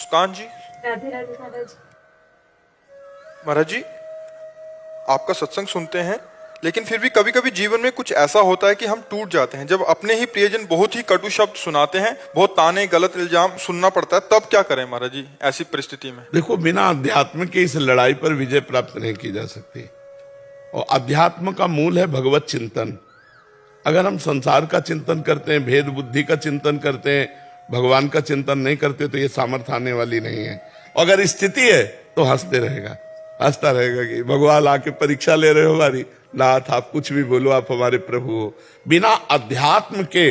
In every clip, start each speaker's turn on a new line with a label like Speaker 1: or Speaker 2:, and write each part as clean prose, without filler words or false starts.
Speaker 1: मुस्कान जी।
Speaker 2: राधे राधे महाराज।
Speaker 1: महाराज जी, आपका सत्संग सुनते हैं, लेकिन फिर भी कभी कभी जीवन में कुछ ऐसा होता है कि हम टूट जाते हैं। जब अपने ही प्रियजन बहुत ही कटु शब्द सुनाते हैं, बहुत ताने गलत इल्जाम सुनना पड़ता है, तब क्या करें महाराज जी ऐसी परिस्थिति में?
Speaker 3: देखो, बिना अध्यात्म के इस लड़ाई पर विजय प्राप्त नहीं की जा सकती। और अध्यात्म का मूल है भगवत चिंतन। अगर हम संसार का चिंतन करते हैं, भेद बुद्धि का चिंतन करते हैं, भगवान का चिंतन नहीं करते, तो ये सामर्थ्य आने वाली नहीं है। अगर स्थिति है तो हंसता रहेगा कि भगवान आके परीक्षा ले रहे हो हमारी। नाथ, आप कुछ भी बोलो, आप हमारे प्रभु हो। बिना अध्यात्म के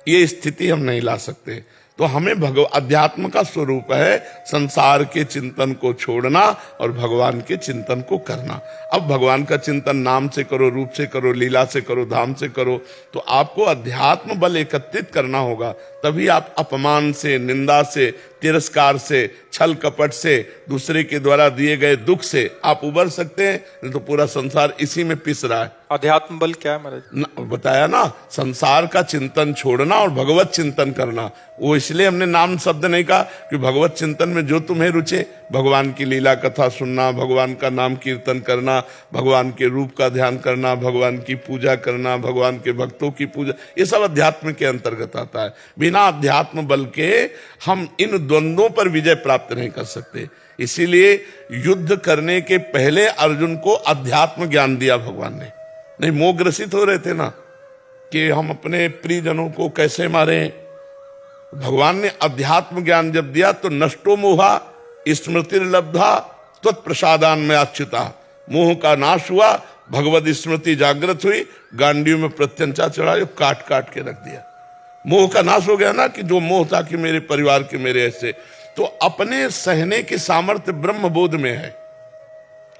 Speaker 3: ये स्थिति हम नहीं ला सकते। तो हमें अध्यात्म का स्वरूप है संसार के चिंतन को छोड़ना और भगवान के चिंतन को करना। अब भगवान का चिंतन नाम से करो, रूप से करो, लीला से करो, धाम से करो, तो आपको अध्यात्म बल एकत्रित करना होगा। तभी आप अपमान से, निंदा से, तिरस्कार से, छल कपट से, दूसरे के द्वारा दिए गए दुख से आप उबर सकते हैं। नहीं तो पूरा संसार इसी में पिस रहा है।
Speaker 1: अध्यात्म बल क्या है महाराज?
Speaker 3: बताया ना, संसार का चिंतन छोड़ना और भगवत चिंतन करना। वो इसलिए हमने नाम शब्द नहीं कहा कि भगवत चिंतन में जो तुम्हें रुचे, भगवान की लीला कथा सुनना, भगवान का नाम कीर्तन करना, भगवान के रूप का ध्यान करना, भगवान की पूजा करना, भगवान के भक्तों की पूजा, ये सब अध्यात्म के अंतर्गत आता है। बिना अध्यात्म बल के हम इन द्वंद्वों पर विजय प्राप्त नहीं कर सकते। इसीलिए युद्ध करने के पहले अर्जुन को अध्यात्म ज्ञान दिया भगवान ने। नहीं, मोह ग्रसित हो रहे थे ना कि हम अपने प्रियजनों को कैसे मारें। भगवान ने अध्यात्म ज्ञान जब दिया तो नष्टो मोहा स्मृतिर्लब्धा त्वत्प्रसादान में अच्युता। मोह का नाश हुआ, भगवत स्मृति जागृत हुई, गांडियों में प्रत्यंचा चढ़ा, काट काट के रख दिया। मोह का नाश हो गया ना, कि जो मोह था कि मेरे परिवार के मेरे ऐसे, तो अपने सहने की सामर्थ्य ब्रह्म बोध में है,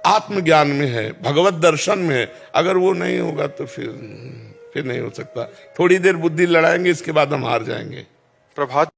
Speaker 3: आत्मज्ञान में है, भगवत दर्शन में है। अगर वो नहीं होगा तो फिर नहीं हो सकता। थोड़ी देर बुद्धि लड़ाएंगे, इसके बाद हम हार जाएंगे।
Speaker 1: प्रभात